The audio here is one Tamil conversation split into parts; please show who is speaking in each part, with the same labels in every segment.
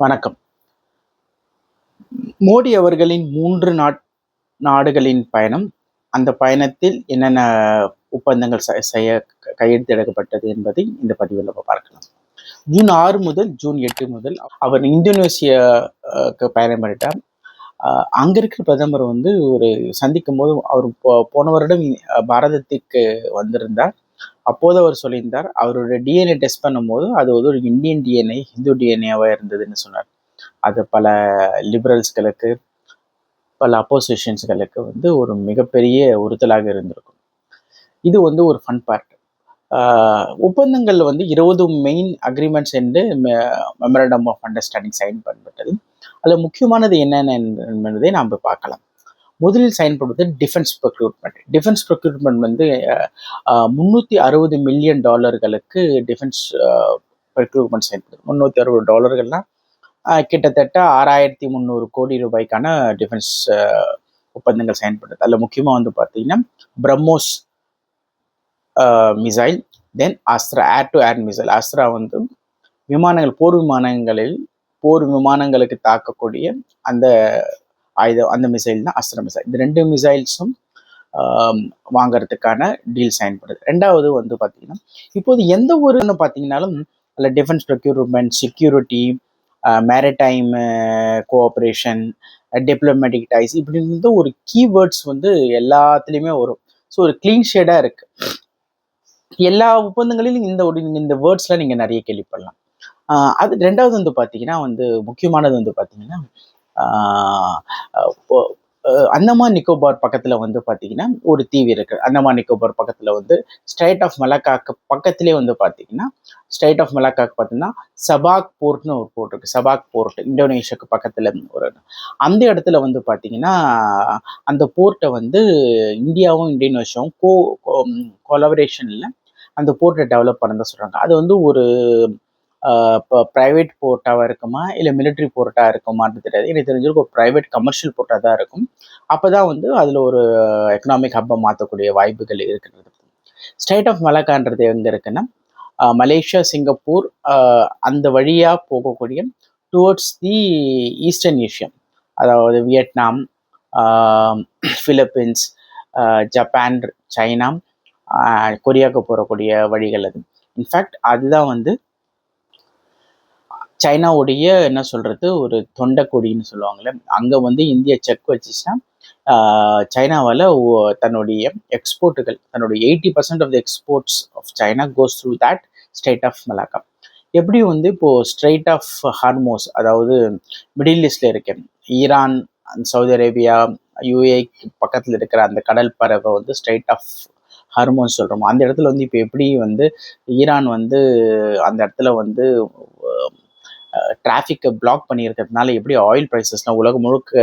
Speaker 1: வணக்கம். மோடி அவர்களின் 3 நாடுகளின் பயணம். அந்த பயணத்தில் என்னென்ன ஒப்பந்தங்கள் கையெழுத்திடப்பட்டது என்பதை இந்த பதிவில் நம்ம பார்க்கலாம். ஜூன் 6 முதல் ஜூன் 8 முதல் அவர் இந்தோனேசியாவுக்கு பயணம் பண்ணிட்டார். அங்க இருக்கிற பிரதமர் ஒரு சந்திக்கும் போது அவர் போன வருடம் பாரதத்துக்கு வந்திருந்தார். அப்போது அவர் சொல்லியிருந்தார், அவருடைய டிஎன்ஏ டெஸ்ட் பண்ணும்போது அது ஒரு இந்தியன் டிஎன்ஏ, ஹிந்து டிஎன்ஏவா இருந்ததுன்னு சொன்னார். அது பல லிபரல்ஸ்களுக்கு, பல அப்போசிஷன்ஸ்களுக்கு ஒரு மிகப்பெரிய உறுத்தலாக இருந்திருக்கும். இது ஒரு ஃபன் பார்ட். ஒப்பந்தங்கள் 20 மெயின் அக்ரிமெண்ட்ஸ் என்று மெமரண்டம் ஆஃப் அண்டர்ஸ்டாண்டிங் சைன் பண்ணப்பட்டது. அதில் முக்கியமானது என்னென்ன என்பதை நாம் பார்க்கலாம். முதலில் சைன் பண்ணுவது defence procurement. Defence procurement $360 million defence procurement sign பண்ணுது. $360 கிட்டத்தட்ட 6,300 கோடி ரூபாய்க்கான டிஃபென்ஸ் ஒப்பந்தங்கள் சைன் பண்ணுது. அதில் முக்கியமாக பார்த்தீங்கன்னா BrahMos missile, then Astra air to air missile. Astra விமானங்கள், போர் விமானங்களுக்கு தாக்கக்கூடிய அந்த ஆயுதம், அந்த மிசைல் தான் அஸ்த்ரா மிசைல். இந்த 2 மிசைல்ஸும் வாங்கிறதுக்கான டீல் சைன் பண்ணுது. ரெண்டாவது பார்த்தீங்கன்னா, இப்போது எந்த ஒரு பார்த்தீங்கன்னாலும் அதில் defence procurement, security, maritime cooperation, diplomatic ties, இப்படி ஒரு கீவேர்ட்ஸ் எல்லாத்துலேயுமே வரும். ஸோ ஒரு கிளீன் ஷேடாக இருக்கு. எல்லா ஒப்பந்தங்களிலும் இந்த வேர்ட்ஸ்லாம் நீங்கள் நிறைய கேள்விப்படலாம். அது ரெண்டாவது பார்த்தீங்கன்னா முக்கியமானது பார்த்தீங்கன்னா அந்தமான் நிக்கோபார் பக்கத்தில் பார்த்தீங்கன்னா ஒரு தீவு இருக்கு. அந்தமான் நிக்கோபார் பக்கத்தில் ஸ்ட்ரைட் ஆஃப் மலாக்காக்கு பக்கத்திலே பார்த்தீங்கன்னா ஸ்ட்ரைட் ஆஃப் மலாக்காக்கு பார்த்தீங்கன்னா சபாக் போர்ட்னு ஒரு போர்ட் இருக்கு. சபாக் போர்ட் இந்தோனேஷியாவுக்கு பக்கத்தில் அந்த இடத்துல பார்த்தீங்கன்னா அந்த போர்ட்டை இந்தியாவும் இந்தோனேஷியாவும் கொலபரேஷனில் அந்த போர்ட்டை டெவலப் பண்ணதான் சொல்கிறாங்க. அது ஒரு இப்போ ப்ரைவேட் போர்ட்டாக இருக்குமா இல்லை மிலிட்ரி போர்ட்டாக இருக்குமான்னு தெரியாது. எனக்கு தெரிஞ்சிருக்கு ஒரு ப்ரைவேட் கமர்ஷியல் போர்ட்டாக தான் இருக்கும். அப்போ தான் அதில் ஒரு எக்கனாமிக் ஹப்பை மாற்றக்கூடிய வாய்ப்புகள் இருக்கிறது. ஸ்ட்ரைட் ஆஃப் மலாக்கான்றது எங்கே இருக்குன்னா மலேசியா, சிங்கப்பூர் அந்த வழியாக போகக்கூடிய டுவர்ட்ஸ் தி ஈஸ்டர்ன் ஏஷியா, அதாவது வியட்நாம், பிலிப்பீன்ஸ், ஜப்பான், சைனா, கொரியாவுக்கு போகக்கூடிய வழிகள். அது இன்ஃபேக்ட் அதுதான் சைனாவுடைய என்ன சொல்றது ஒரு தொண்டைக்கொடின்னு சொல்லுவாங்கள்ல. அங்கே இந்தியா செக் வச்சுச்சுன்னா சைனாவால் தன்னுடைய எக்ஸ்போர்ட்டுகள், தன்னுடைய 80% of the exports of China goes through that strait of Malacca. எப்படி இப்போது ஸ்ட்ரைட் ஆஃப் ஹார்மோஸ், அதாவது மிடில் ஈஸ்டில் இருக்க ஈரான், சவுதி அரேபியா, யூஏ பக்கத்தில் இருக்கிற அந்த கடல் பறவை ஸ்ட்ரைட் ஆஃப் ஹார்மோன்ஸ் சொல்கிறோமோ, அந்த இடத்துல இப்போ எப்படி ஈரான் அந்த இடத்துல டிராஃபிக்கை பிளாக் பண்ணியிருக்கிறதுனால எப்படி ஆயில் ப்ரைஸஸ்லாம் உலகம் முழுக்க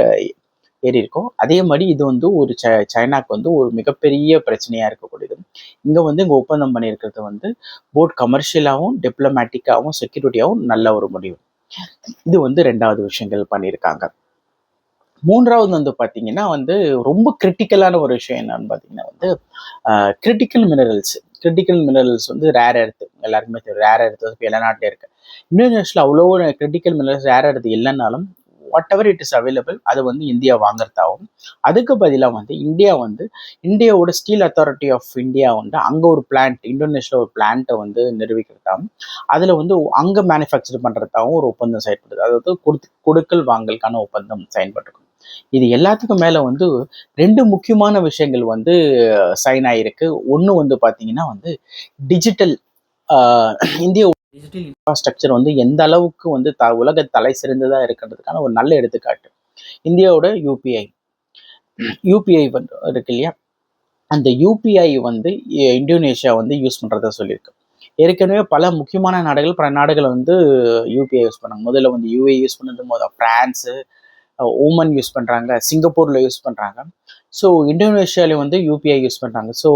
Speaker 1: ஏறி இருக்கும், அதே மாதிரி இது ஒரு சைனாக்கு ஒரு மிகப்பெரிய பிரச்சனையாக இருக்கக்கூடியது. இங்கே ஒப்பந்தம் பண்ணியிருக்கிறது போட் கமர்ஷியலாகவும் டிப்ளமேட்டிக்காகவும் செக்யூரிட்டியாகவும் நல்ல ஒரு முடிவு. இது ரெண்டாவது விஷயங்கள் பண்ணியிருக்காங்க. மூன்றாவது பார்த்தீங்கன்னா ரொம்ப கிரிட்டிக்கலான ஒரு விஷயம் என்னன்னு பார்த்தீங்கன்னா கிரிட்டிக்கல் மினரல்ஸ் ரேர் எர்த். எல்லாருக்குமே தெரியும் ரேர் எர்த் இப்போ எல்லா நாட்டிலே இருக்கு. இந்தோனேஷியாவில் அவ்வளோ கிரிட்டிக்கல் மினரல்ஸ் ரேர் எர்த் இல்லைன்னாலும் what ever it is available அது இந்தியா வாங்குறதாகவும், அதுக்கு பதிலாக இந்தியா இந்தியாவோட ஸ்டீல் அத்தாரிட்டி ஆஃப் இந்தியா அங்கே ஒரு பிளான்ட், இந்தோனேஷியாவில் ஒரு பிளான்ட்டை நிரூபிக்கிறதாகவும், அதில் அங்கே மேனுஃபேக்சர் பண்ணுறதாகவும் ஒரு ஒப்பந்தம் செயல்படுது. அதாவது கொடுக்கல் வாங்கலுக்கான ஒப்பந்தம் செயல்பட்டுருக்கும். இது எல்லாத்துக்கும் மேலே 2 முக்கியமான விஷயங்கள் சைன் ஆகிருக்கு. ஒன்று பார்த்தீங்கன்னா டிஜிட்டல் இந்திய டிஜிட்டல் இன்ஃப்ராஸ்ட்ரக்சர் எந்த அளவுக்கு உலக தலை சிறந்ததாக இருக்கிறதுக்கான ஒரு நல்ல எடுத்துக்காட்டு. இந்தியாவோட யூபிஐ இருக்கு இல்லையா, அந்த யூபிஐ இந்தோனேஷியா யூஸ் பண்ணுறதா சொல்லியிருக்கு. ஏற்கனவே பல முக்கியமான நாடுகள், பல நாடுகள் யூபிஐ யூஸ் பண்ணாங்க. முதல்ல யூஏ யூஸ் பண்ணது, பிரான்ஸு, ஓமன் யூஸ் பண்ணுறாங்க, சிங்கப்பூரில் யூஸ் பண்ணுறாங்க. ஸோ இந்தோனேஷியாவில் யூபிஐ யூஸ் பண்ணுறாங்க. ஸோ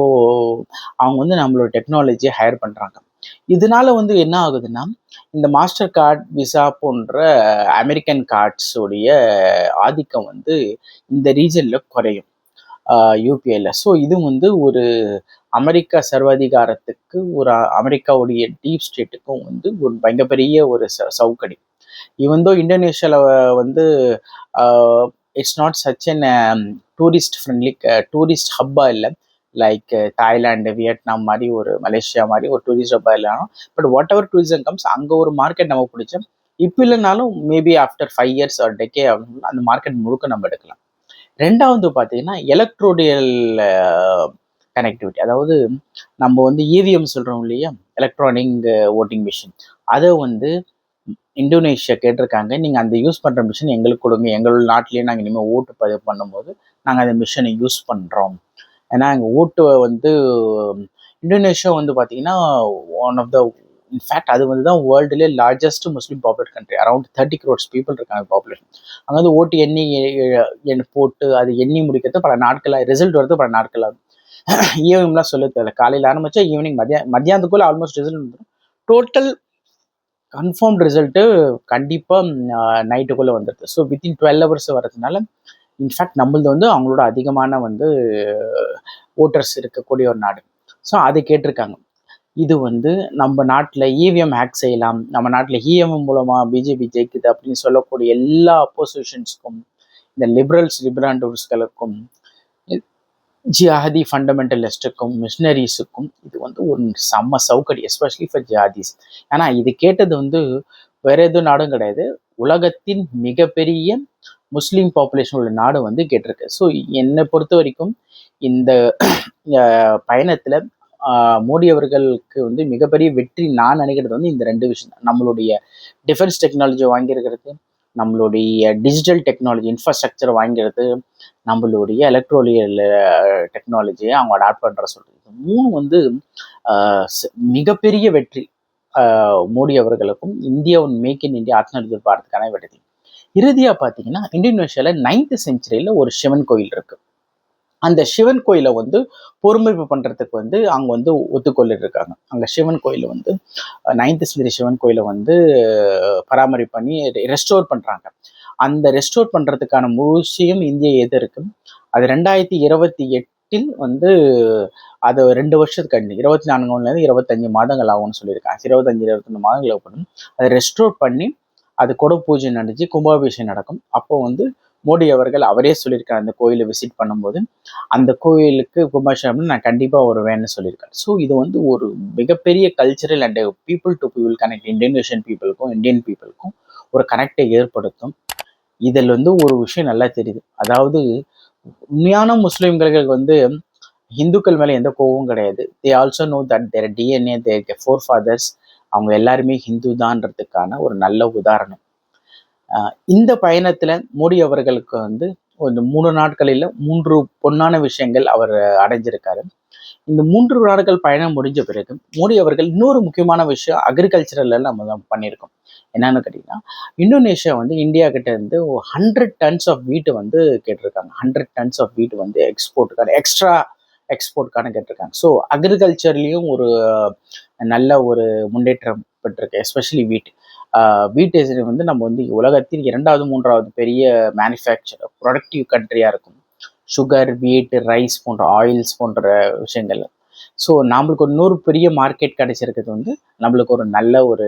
Speaker 1: அவங்க நம்மளோட டெக்னாலஜியை ஹையர் பண்ணுறாங்க. இதனால என்ன ஆகுதுன்னா இந்த மாஸ்டர் கார்டு, விசா போன்ற அமெரிக்கன் கார்ட்ஸோடைய ஆதிக்கம் இந்த ரீஜனில் குறையும் யூபிஐயில். ஸோ இது ஒரு அமெரிக்கா சர்வாதிகாரத்துக்கு, ஒரு அமெரிக்காவுடைய டீப் ஸ்டேட்டுக்கும் ஒரு மிகப்பெரிய ஒரு சவுக்கடி. ஈவன் தோ இந்தோனேஷியாவில் வந்து it's not such an tourist friendly tourist ஹப்பாக இல்லை, லைக் தாய்லாண்டு, வியட்நாம் மாதிரி, ஒரு மலேசியா மாதிரி ஒரு டூரிஸ்ட் ஹப்பாக இல்லைனாலும், but what ever tourism comes அங்கே ஒரு மார்க்கெட் நம்ம பிடிச்சோம். இப்போ இல்லைனாலும் மேபி ஆஃப்டர் 5 years ஒரு டெக்கே அந்த மார்க்கெட் முழுக்க நம்ம எடுக்கலாம். ரெண்டாவது பார்த்தீங்கன்னா எலக்ட்ரோனியல் கனெக்டிவிட்டி, அதாவது நம்ம வந்து இவிஎம் சொல்கிறோம் இல்லையா, எலக்ட்ரானிக் ஓட்டிங் மிஷின், அதை வந்து இந்தோனேஷியா கேட்டிருக்காங்க. நீங்கள் அந்த யூஸ் பண்ணுற மிஷின் எங்களுக்கு கொடுங்க, எங்களோட நாட்டிலேயே நாங்கள் இனிமேல் ஓட்டு பதிவு பண்ணும்போது நாங்கள் அந்த மிஷினை யூஸ் பண்ணுறோம். ஏன்னா எங்கள் ஓட்டு வந்து இந்தோனேஷியா வந்து பார்த்தீங்கன்னா ஒன் ஆஃப் த இன்ஃபேக்ட் அது வந்து தான் வேர்ல்டுலேயே largest Muslim populate country. Around 30 crores people இருக்காங்க பாப்புலேஷன். அங்கே வந்து ஓட்டு எண்ணி போட்டு அது எண்ணி முடிக்கிறது பல நாட்களாக, ரிசல்ட் வருது பல நாட்களாக. ஈவினிங்லாம் சொல்ல தெரியல, காலையில் ஆரம்பிச்சா ஈவினிங் மத்தியானத்துக்குள்ளே ஆல்மோஸ்ட் ரிசல்ட் வந்துடும். டோட்டல் கன்ஃபார்ம்ட் ரிசல்ட்டு கண்டிப்பாக நைட்டுக்குள்ளே வந்துடுது. ஸோ வித்தின் 12 hours வரதுனால இன்ஃபேக்ட் நம்மளது வந்து அவங்களோட அதிகமான வந்து ஓட்டர்ஸ் இருக்கக்கூடிய ஒரு நாடு. ஸோ அது கேட்டிருக்காங்க. இது வந்து நம்ம நாட்டில் இவிஎம் ஹேக் செய்யலாம், நம்ம நாட்டில் இஎம்எம் மூலமாக பிஜேபி ஜெயிக்குது அப்படின்னு சொல்லக்கூடிய எல்லா அப்போசிஷன்ஸ்க்கும், இந்த லிபரல்ஸ்களுக்கும், ஜிஹாதி ஃபண்டமெண்டலிஸ்ட்டுக்கும், மிஷினரிஸுக்கும் இது வந்து ஒரு செம்ம சவுக்கடி, எஸ்பெஷலி ஃபார் ஜிஹாதிஸ். ஏன்னா இது கேட்டது வந்து வேற எதுவும் நாடும் கிடையாது, உலகத்தின் மிகப்பெரிய முஸ்லீம் பாப்புலேஷன் உள்ள நாடு வந்து கேட்டிருக்கு. ஸோ என்னை பொறுத்த வரைக்கும் இந்த பயணத்தில் மோடி அவர்களுக்கு வந்து மிகப்பெரிய வெற்றி நான் நினைக்கிறது வந்து இந்த 2 விஷயம் தான். நம்மளுடைய டிஃபென்ஸ் டெக்னாலஜி வாங்கியிருக்கிறது, நம்மளுடைய டிஜிட்டல் டெக்னாலஜி இன்ஃப்ராஸ்ட்ரக்சர் வாங்கிறது, நம்மளுடைய எலக்ட்ரோனியல் டெக்னாலஜியை அவங்க அடாப்ட் பண்ணுற சொல்கிறது. 3 வந்து மிகப்பெரிய வெற்றி மோடி அவர்களுக்கும் இந்தியாவின் மேக் இன் இந்தியா ஆத்மநிர்பர் பாரத்துக்கான வெற்றி. இறுதியாக பார்த்தீங்கன்னா இந்தோனேஷியாவில் 9th century ஒரு சிவன் கோயில் இருக்கு. அந்த சிவன் கோயிலை வந்து பொறுமைப்பு பண்ணுறதுக்கு வந்து அவங்க வந்து ஒத்துக்கொள்ளிட்டு இருக்காங்க. அங்கே சிவன் கோயிலை வந்து 9th century சிவன் கோயிலை வந்து பராமரிப்பு பண்ணி ரெஸ்டோர் பண்ணுறாங்க. அந்த ரெஸ்டோர் பண்ணுறதுக்கான முழுசையும் இந்தியா எது இருக்கு. அது 2028 வந்து அது 2 வருஷத்துக்கு கண்டு 24 25 மாதங்கள் ஆகும்னு சொல்லியிருக்காங்க. 25-23 மாதங்கள் ஆகணும். அதை ரெஸ்டோர் பண்ணி அது கொடை பூஜை நடந்துச்சு, கும்பாபிஷேகம் நடக்கும். அப்போ வந்து மோடி அவர்கள் அவரே சொல்லியிருக்காரு, அந்த கோயிலை விசிட் பண்ணும்போது அந்த கோயிலுக்கு கும்பாபிஷேகம் நான் கண்டிப்பாக வருவேன்னு சொல்லியிருக்காரு. ஸோ இது வந்து ஒரு மிகப்பெரிய cultural and people to people connect, Indonesian பீப்புளுக்கும் இந்தியன் பீப்புளுக்கும் ஒரு கனெக்டை ஏற்படுத்தும். இதில் வந்து ஒரு விஷயம் நல்லா தெரியுது, அதாவது உண்மையான முஸ்லீம்களுக்கு வந்து இந்துக்கள் மேலே எந்த கோபமும் கிடையாது. They also know that their DNA, their forefathers, அவங்க எல்லாருமே ஹிந்து தான்றதுக்கான ஒரு நல்ல உதாரணம். இந்த பயணத்தில் மோடி அவர்களுக்கு வந்து ஒரு 3 நாட்களில் 3 பொன்னான விஷயங்கள் அவர் அடைஞ்சிருக்காரு. இந்த 3 நாட்கள் பயணம் முடிஞ்ச பிறகு மோடி அவர்கள் இன்னொரு முக்கியமான விஷயம் அக்ரிகல்ச்சரில் நம்ம பண்ணியிருக்கோம். என்னன்னு கேட்டிங்கன்னா, இந்தோனேஷியா வந்து இந்தியா கிட்ட இருந்து 100 tons ஆஃப் வீட்டு வந்து கேட்டிருக்காங்க. 100 tons ஆஃப் வீட்டு வந்து எக்ஸ்போர்ட்டுக்கான எக்ஸ்போர்ட்டுக்கான கேட்டிருக்காங்க. ஸோ அக்ரிகல்ச்சர்லேயும் ஒரு நல்ல ஒரு முன்னேற்றம் பெற்றிருக்கு, எஸ்பெஷலி வீட் வந்து நம்ம வந்து உலகத்தின் 2வது 3வது பெரிய மேனுஃபேக்சர் ப்ரொடக்டிவ் கண்ட்ரியாக இருக்கும். சுகர், வீட், ரைஸ் போன்ற ஆயில்ஸ் போன்ற விஷயங்கள். ஸோ நம்மளுக்கு ஒரு இன்னொரு பெரிய மார்க்கெட் கிடைச்சிருக்கிறது வந்து நம்மளுக்கு ஒரு நல்ல ஒரு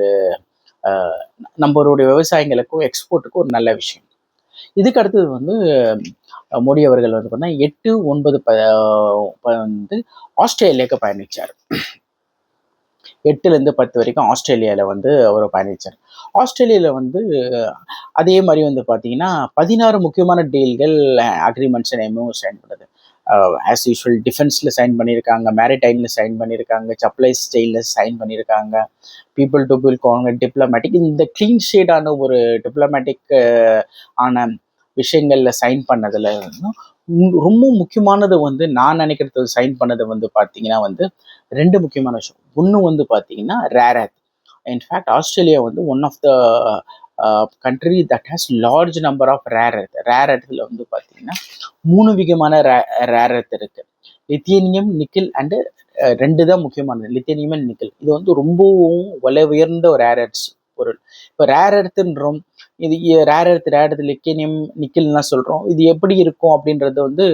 Speaker 1: நம்மளுடைய விவசாயிகளுக்கும் எக்ஸ்போர்ட்டுக்கும் ஒரு நல்ல விஷயம். இதுக்கு அடுத்தது வந்து மோடி அவர்கள் வந்து பார்த்தீங்கன்னா 8-9 வந்து ஆஸ்திரேலியாவுக்கு பயணித்தார். 8 to 10 வரைக்கும் ஆஸ்திரேலியாவில் வந்து அவர் பயணித்தார். ஆஸ்திரேலியாவில் வந்து அதே மாதிரி வந்து பார்த்தீங்கன்னா 16 முக்கியமான டீல்கள், அக்ரிமெண்ட்ஸ் எம்ஓ சைன் பண்ணுது. ஆஸ் யூஷுவல் டிஃபென்ஸில் சைன் பண்ணியிருக்காங்க, மேரிடைமில் சைன் பண்ணியிருக்காங்க, சப்ளைஸ் செயினில் சைன் பண்ணியிருக்காங்க, பீப்புள் டு பீப்புள் டிப்ளமேட்டிக், இந்த க்ளீன் ஷேடான ஒரு டிப்ளமேட்டிக் ஆன விஷயங்களில் சைன் பண்ணதில் ரொம்ப முக்கியமானது வந்து நான் நினைக்கிறது சைன் பண்ணது வந்து பார்த்தீங்கன்னா வந்து 2 முக்கியமான விஷயம். ஒன்று வந்து பார்த்தீங்கன்னா ரேர் எர்த். இன்ஃபேக்ட் ஆஸ்திரேலியா வந்து one of the country that has large number of rare earth. Rare எர்த்தில் வந்து பார்த்தீங்கன்னா 3 விதமான ரேர் எர்த் இருக்கு. லித்தியனியம், நிக்கில் அண்டு 2 தான் முக்கியமானது, லித்தியனியம் அண்ட் நிக்கில். இது வந்து ரொம்பவும் விலை உயர்ந்த ஒரு ரேர் எர்த்ஸ் பொருள். இப்போ ரேர் எர்த்துன்றோம், இது ரேர் எர்த் லித்தியனியம், நிக்கில்னா சொல்கிறோம். இது எப்படி இருக்கும் அப்படின்றது வந்து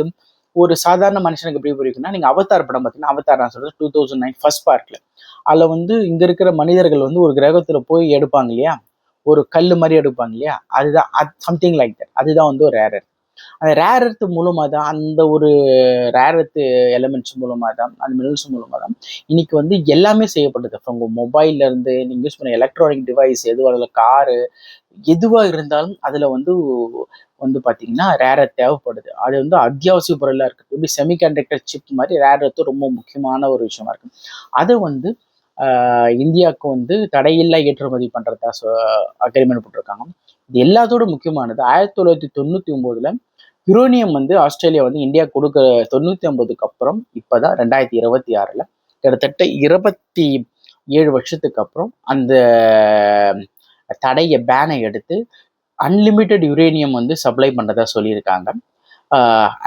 Speaker 1: ஒரு சாதாரண மனுஷனுக்கு எப்படி புரியுதுன்னா, நீங்கள் அவதார் படம் பார்த்தீங்கன்னா, அவதார் நான் சொல்கிறது 2009 ஃபர்ஸ்ட் பார்ட்டில், அதில் வந்து இங்கே இருக்கிற மனிதர்கள் வந்து ஒரு கிரகத்தில் போய் எடுப்பாங்க இல்லையா, ஒரு கல் மாதிரி எடுப்பாங்க இல்லையா, அதுதான் சம்திங் லைக் தட். அதுதான் வந்து ஒரு ரேர் எர்த். அந்த ரேர் எர்த் மூலமாக தான், அந்த ஒரு ரேர் எர்த் எலிமெண்ட்ஸ் மூலமாக தான், அந்த மினரல்ஸ் மூலமாக தான் இன்னைக்கு வந்து எல்லாமே செய்யப்படுது. ஃப்ரம் மொபைல்ல இருந்து நீங்கள் யூஸ் பண்ண எலக்ட்ரானிக் டிவைஸ் எதுவாக, காரு எதுவாக இருந்தாலும் அதில் வந்து வந்து பார்த்தீங்கன்னா ரேர் எர்த் தேவைப்படுது. அது வந்து அத்தியாவசிய பொருளாக இருக்குது. எப்படி செமிகண்டக்டர் சிப் மாதிரி ரேர் எர்த் ரொம்ப முக்கியமான ஒரு விஷயமா இருக்குது. அதை வந்து இந்தியாவுக்கு வந்து தடையில்லா ஏற்றுமதி பண்ணுறதா அக்ரிமெண்ட் போட்டிருக்காங்க. இது எல்லாத்தோட முக்கியமானது 1999 யுரேனியம் வந்து ஆஸ்திரேலியா வந்து இந்தியா கொடுக்க 99க்கு அப்புறம் இப்போதான் 2026 கிட்டத்தட்ட 27 வருஷத்துக்கு அப்புறம் அந்த தடைய பேனை எடுத்து அன்லிமிட்டெட் யுரேனியம் வந்து சப்ளை பண்ணுறதா சொல்லியிருக்காங்க.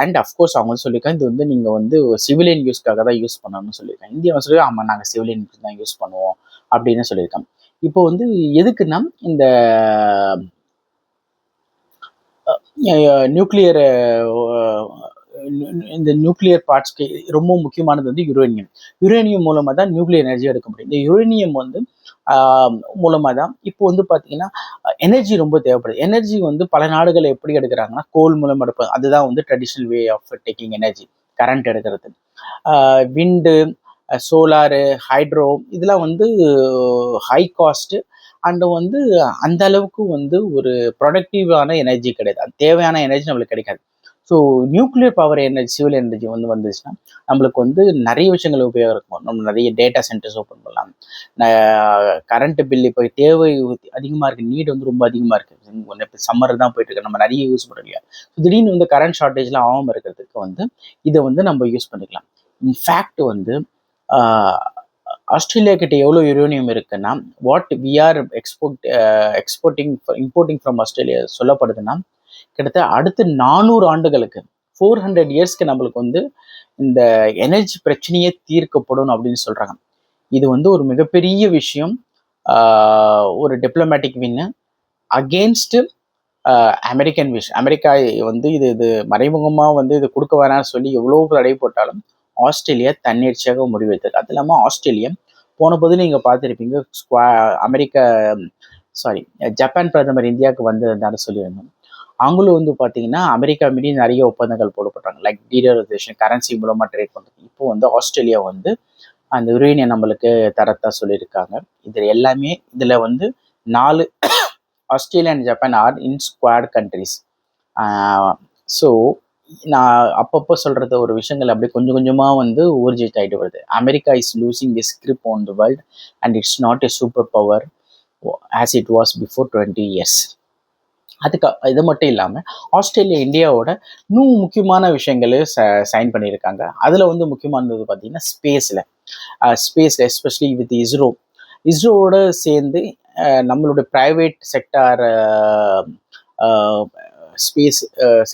Speaker 1: அண்ட் அஃப்கோர்ஸ் அவங்க வந்து சொல்லியிருக்காங்க, இது வந்து நீங்கள் வந்து சிவிலியன் யூஸ்க்காக தான் யூஸ் பண்ணணும்னு சொல்லியிருக்காங்க. இந்தியா சொல்லி ஆமாம் நாங்கள் சிவிலியன் யூஸ் தான் யூஸ் பண்ணுவோம் அப்படின்னு சொல்லியிருக்காங்க. இப்போ வந்து எதுக்குன்னா இந்த நியூக்ளியர் இந்த நியூக்ளியர் பார்ட்ஸ்க்கு ரொம்ப முக்கியமானது வந்து யுரேனியம். யுரேனியம் மூலமாக தான் நியூக்ளியர் எனர்ஜி எடுக்க முடியும். இந்த யுரேனியம் வந்து மூலமாக தான் இப்போ வந்து பார்த்தீங்கன்னா எனர்ஜி ரொம்ப தேவைப்படுது. எனர்ஜி வந்து பல நாடுகள் எப்படி எடுக்கிறாங்கன்னா கோல் மூலம் எடுப்பாங்க. அதுதான் வந்து traditional way of taking energy, current எடுக்கிறது. விண்டு, சோலாரு, ஹைட்ரோ இதெல்லாம் வந்து ஹை காஸ்ட்டு அண்டு வந்து அந்த அளவுக்கு வந்து ஒரு ப்ரொடக்டிவான எனர்ஜி கிடையாது. அது தேவையான எனர்ஜி நம்மளுக்கு கிடைக்காது. So nuclear power energy, civil energy வந்து வந்துச்சுன்னா நம்மளுக்கு வந்து நிறைய விஷயங்கள் உபயோகம் இருக்கும். நம்ம நிறைய டேட்டா சென்டர்ஸ் ஓப்பன் பண்ணலாம். கரண்ட் பில் இப்போ தேவை அதிகமாக இருக்குது, நீட் வந்து ரொம்ப அதிகமாக இருக்குது. இப்போ சம்மர் தான் போயிட்டு இருக்கு, நம்ம நிறைய யூஸ் பண்ண இல்லையா. திடீர்னு வந்து கரண்ட் ஷார்ட்டேஜ்லாம் ஆகாமல் இருக்கிறதுக்கு வந்து இதை வந்து நம்ம யூஸ் பண்ணிக்கலாம். இன்ஃபேக்ட் வந்து ஆஸ்திரேலியா கிட்ட எவ்வளோ யுரேனியம் இருக்குன்னா, what we are importing from Australia சொல்லப்படுதுன்னா கிட்டத்தட்ட அடுத்த 400 ஆண்டுகளுக்கு 400 இயர்ஸ்க்கு நம்மளுக்கு வந்து இந்த எனர்ஜி பிரச்சனையே தீர்க்கப்படும் அப்படின்னு சொல்றாங்க. இது வந்து ஒரு மிகப்பெரிய விஷயம். ஒரு டிப்ளமேட்டிக் வின்னு அகெயின்ஸ்ட் அமெரிக்கன் விஷ். அமெரிக்கா வந்து இது மறைமுகமாக வந்து இது கொடுக்க வேணாம்னு சொல்லி எவ்வளோ தடை போட்டாலும் ஆஸ்திரேலியா தன்னிச்சையாக முடிவெடுத்தது. அது இல்லாமல் ஆஸ்திரேலியா போன போது நீங்கள் பார்த்துருப்பீங்க, ஜப்பான் பிரதமர் இந்தியாவுக்கு வந்திருந்தான்னு சொல்லியிருந்தோம். அவங்களும் வந்து பார்த்தீங்கன்னா அமெரிக்கா மீறி நிறைய ஒப்பந்தங்கள் போடப்படுறாங்க. லைக் டீலரைசேஷன், கரன்சி மூலமாக ட்ரேட் பண்ணுறது. இப்போ வந்து ஆஸ்திரேலியா வந்து அந்த யுரேனியம் நம்மளுக்கு தரத்தா சொல்லியிருக்காங்க. இதில் எல்லாமே இதில் வந்து 4 Australia and Japan are in quad countries. So நான் அப்பப்போ சொல்கிறது ஒரு விஷயங்கள் அப்படி கொஞ்சம் கொஞ்சமாக வந்து ஊர்ஜிட் ஆகிட்டு வருது. America is losing is grip on the world and it's not a super power as it was before 20 years. அதுக்கு இது மட்டும் இல்லாமல் ஆஸ்திரேலியா இந்தியாவோட இன்னும் முக்கியமான விஷயங்கள் சைன் பண்ணியிருக்காங்க. அதில் வந்து முக்கியமானது பார்த்தீங்கன்னா ஸ்பேஸில் எஸ்பெஷலி வித் இஸ்ரோவோட சேர்ந்து நம்மளுடைய ப்ரைவேட் செக்டார் ஸ்பேஸ்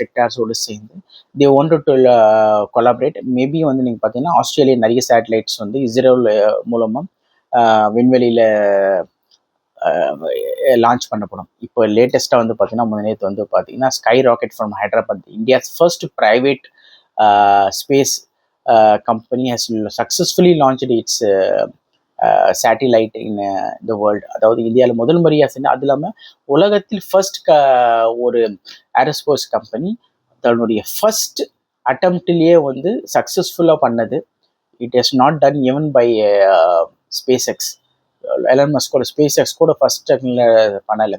Speaker 1: செக்டார்ஸோடு சேர்ந்து they wanted to collaborate. Maybe வந்து நீங்கள் பார்த்தீங்கன்னா ஆஸ்திரேலியா நிறைய சேட்டலைட்ஸ் வந்து இஸ்ரோவில் மூலமாக விண்வெளியில் லான்ச் பண்ணப்படும். இப்போ லேட்டஸ்ட்டாக வந்து பார்த்தீங்கன்னா முன்னேற்று வந்து பார்த்தீங்கன்னா sky rocket from Hyderabad, India's first private space company has successfully launched it's satellite in the world. அதாவது இந்தியாவில் முதல் முறையாக செஞ்சு, அது இல்லாமல் உலகத்தில் ஃபர்ஸ்ட் ஒரு ஏரோஸ்பேஸ் கம்பெனி தன்னுடைய ஃபர்ஸ்ட் அட்டம்ப்ட்லேயே வந்து சக்ஸஸ்ஃபுல்லாக பண்ணது. It is not done even by SpaceX. Elon மஸ்கோட ஸ்பேஸ் எக்ஸ் கூட ஃபர்ஸ்ட் பண்ணலை,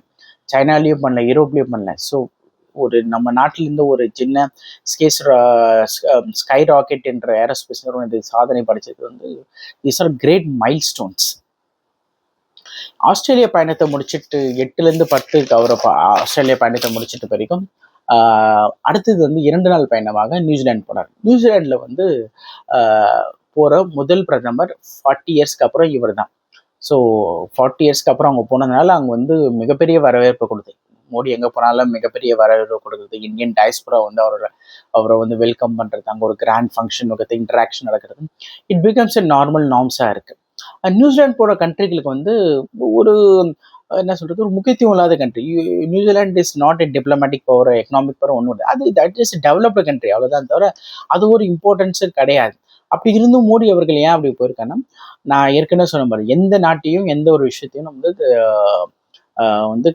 Speaker 1: சைனாலேயும் பண்ணல, யூரோப்லேயும் பண்ணல. ஸோ ஒரு நம்ம நாட்டிலேருந்து ஒரு சின்ன ஸ்கை ராக்கெட் என்ற ஏரோஸ்பேஸ் நிறுவனம் சாதனை படைச்சது வந்து these are great milestones. Australia பயணத்தை முடிச்சுட்டு 8லேருந்து 10 ஆஸ்திரேலியா பயணத்தை முடிச்சிட்டு வரைக்கும் அடுத்தது வந்து 2 நாள் பயணமாக நியூசிலாந்து போனார். நியூசிலாண்டில் வந்து போகிற முதல் பிரதமர் 40 இயர்ஸ்க்கு அப்புறம் இவர் தான். ஸோ 40 இயர்ஸ்க்கு அப்புறம் அவங்க போனதுனால அங்கே வந்து மிகப்பெரிய வரவேற்பு கொடுத்து, மோடி எங்கே போனாலும் மிகப்பெரிய வரவேற்பு கொடுக்குறது. இந்தியன் டயஸ்பரா வந்து அவரை வந்து வெல்கம் பண்ணுறது, அங்கே ஒரு கிராண்ட் ஃபங்க்ஷன் நடக்கிறது, இன்டராக்ஷன் நடக்கிறது. இட் பிகம்ஸ் எ நார்மல் நார்ம்ஸாக இருக்குது. நியூசிலாந்து போன கண்ட்ரிகளுக்கு வந்து ஒரு என்ன சொல்கிறது, ஒரு முக்கியத்துவம் இல்லாத country. New Zealand is not a diplomatic power, economic power ஒன்றும் இல்லை. அது தட் இஸ் டெவலப்டு கண்ட்ரி, அவ்வளோதான். தவிர அது ஒரு இம்பார்ட்டன்ஸு கிடையாது. அப்படி இருந்தும் மோடி அவர்கள் ஏன் அப்படி போயிருக்காங்கன்னா, நான் ஏற்கனவே சொன்ன மாதிரி எந்த நாட்டையும் எந்த ஒரு விஷயத்தையும் நம்ம வந்து வந்து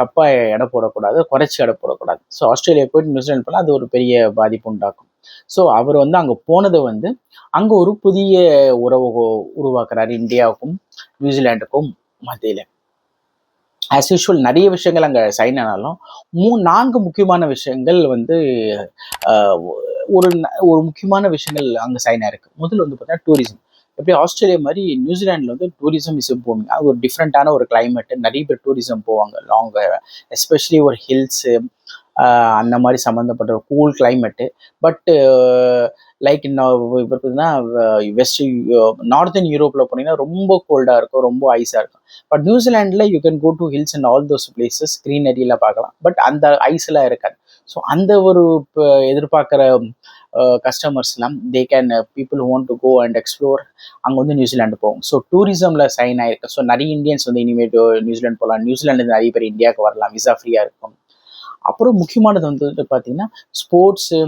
Speaker 1: தப்பா எடை போடக்கூடாது, குறைச்சி எடை போடக்கூடாது. ஸோ ஆஸ்திரேலியா போயிட்டு நியூசிலாந்து போனால் அது ஒரு பெரிய பாதிப்பு உண்டாக்கும். ஸோ அவர் வந்து அங்கே போனதை வந்து அங்கே ஒரு புதிய உறவு உருவாக்குறாரு இந்தியாவுக்கும் நியூசிலாண்டுக்கும் மத்தியில். ஆஸ் யூஷுவல் நிறைய விஷயங்கள் அங்கே சைன் ஆனாலும் 4 முக்கியமான விஷயங்கள் வந்து ஒரு ஒரு முக்கியமான விஷயங்கள் அங்கே சைன் ஆயிருக்கு. முதல்ல வந்து பார்த்தீங்கன்னா டூரிசம். எப்படி ஆஸ்திரேலியா மாதிரி நியூசிலாண்டில் வந்து டூரிசம் இஸ் இம்ப்ரூவிங். அது ஒரு டிஃப்ரெண்ட்டான ஒரு கிளைமேட்டு, நிறைய பேர் டூரிசம் போவாங்க லாங், எஸ்பெஷலி ஒரு ஹில்ஸு அந்த மாதிரி சம்மந்தப்பட்ட ஒரு கூல் கிளைமேட்டு. பட்டு லைக் இப்போ பார்த்தீங்கன்னா வெஸ்ட் நார்த்தன் யூரோப்பில் போனீங்கன்னா ரொம்ப கோல்டாக இருக்கும், ரொம்ப ஐஸாக இருக்கும். பட் நியூசிலாண்டில் you can go to hills and all those places, க்ரீனரியில் பார்க்கலாம். பட் அந்த ஐஸ்லாம் இருக்காது. ஸோ அந்த ஒரு எதிர்பார்க்குற கஸ்டமர்ஸ்லாம் they can people want to go and explore அங்கே வந்து நியூசிலாண்டு போகும். ஸோ டூரிசமில் சைன் ஆயிருக்கு. ஸோ நிறைய இந்தியன்ஸ் வந்து இனிமேல் நியூசிலாந்து போகலாம், நியூசிலாண்டு நிறைய பேர் இந்தியாவுக்கு வரலாம், விசா ஃப்ரீயாக இருக்கும். அப்புறம் முக்கியமானது வந்து பார்த்தீங்கன்னா ஸ்போர்ட்ஸு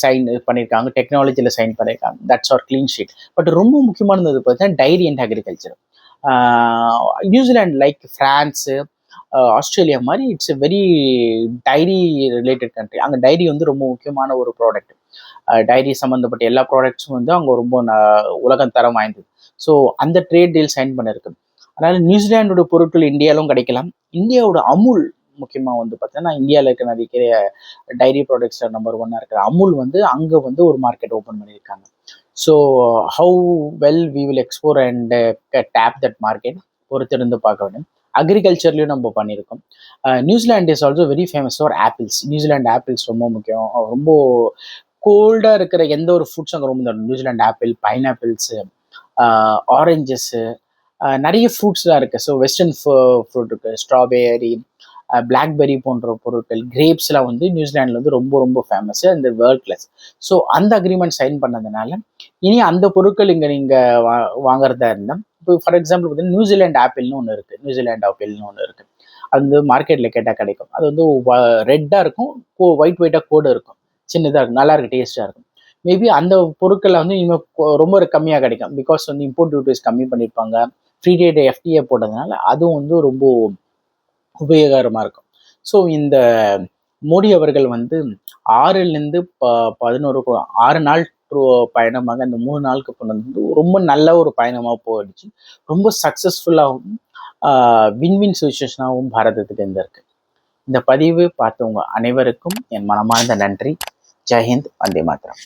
Speaker 1: சைன் பண்ணியிருக்காங்க, டெக்னாலஜியில் சைன் பண்ணியிருக்காங்க. That's our clean sheet. But ரொம்ப முக்கியமானது பார்த்தீங்கன்னா dairy and agriculture. New Zealand like France, Australia மாதிரி it's a very dairy related country. அங்கே டைரி வந்து ரொம்ப முக்கியமான ஒரு ப்ராடக்ட். டைரி சம்மந்தப்பட்ட எல்லா ப்ராடக்ட்ஸும் வந்து அவங்க ரொம்ப உலகம் தரம் வாய்ந்தது. ஸோ அந்த ட்ரேட் டீல் சைன் பண்ணிருக்கு. அதனால் நியூசிலாண்டோட பொருட்கள் இந்தியாவிலும் கிடைக்கலாம். இந்தியாவோட அமுல் முக்கியமாக வந்து பார்த்தீங்கன்னா இந்தியாவில் இருக்க நிறைய டைரி ப்ராடக்ட்ஸில் நம்பர் 1 இருக்கிற அமுல் வந்து அங்கே வந்து ஒரு மார்க்கெட் ஓப்பன் பண்ணியிருக்காங்க. So how well we will explore and tap that market பொறுத்திருந்து பார்க்க வேண்டும். அக்ரிகல்ச்சர்லையும் நம்ம பண்ணியிருக்கோம். New Zealand is also very famous for apples. New Zealand apples ரொம்ப முக்கியம். ரொம்ப கோல்டாக இருக்கிற எந்த ஒரு ஃப்ரூட்ஸும் அங்கே ரொம்ப நியூசிலாண்ட் ஆப்பிள், பைனாப்பிள்ஸு, ஆரஞ்சஸ்ஸு, நிறைய ஃப்ரூட்ஸ்லாம் இருக்குது. ஸோ வெஸ்டர்ன் ஃப்ரூட் இருக்குது, ஸ்ட்ராபெரி, பிளாக்பெரி போன்ற பொருட்கள், கிரேப்ஸ்லாம் வந்து நியூசிலாண்டில் வந்து ரொம்ப ரொம்ப ஃபேமஸ்ஸு, அந்த வேர்ல்ட் கிளாஸ். ஸோ அந்த அக்ரிமெண்ட் சைன் பண்ணதுனால இனி அந்த பொருட்கள் இங்கே நீங்கள் வாங்குறதா இருந்தால், இப்போ ஃபார் எக்ஸாம்பிள் பார்த்தீங்கன்னா நியூசிலாண்ட் ஆப்பிள்னு ஒன்று இருக்குது, நியூசிலாண்ட் ஆப்பிள்னு ஒன்று இருக்குது. அது வந்து மார்க்கெட்டில் கேட்டால் கிடைக்கும். அது வந்து ரெட்டாக இருக்கும், ஒயிட் ஒயிட்டாக கோடு இருக்கும், சின்னதாக இருக்கும், நல்லா இருக்கும், டேஸ்ட்டாக இருக்கும். மேபி அந்த பொருட்களை வந்து இன்னும் ரொம்ப கம்மியாக கிடைக்கும். பிகாஸ் வந்து இம்போர்ட் டியூட்டிஸ் கம்மி பண்ணியிருப்பாங்க, ஃப்ரீ ட்ரேட் எஃப்டிஏ போட்டதுனால அதுவும் வந்து ரொம்ப உபயோகரமாக இருக்கும். ஸோ இந்த மோடி அவர்கள் வந்து 6லேருந்து 11 6 நாள் பயணமாக அந்த 3 நாளுக்கு கொண்டு வந்து ரொம்ப நல்ல ஒரு பயணமாக போயிடுச்சு. ரொம்ப சக்ஸஸ்ஃபுல்லாகவும் வின்வின் சுச்சுவேஷனாகவும் பாரதத்துக்கு இருந்திருக்கு. இந்த பதிவு பார்த்தவங்க அனைவருக்கும் என் மனமார்ந்த நன்றி. ஜெய்ஹிந்த், வந்தே மாதரம்.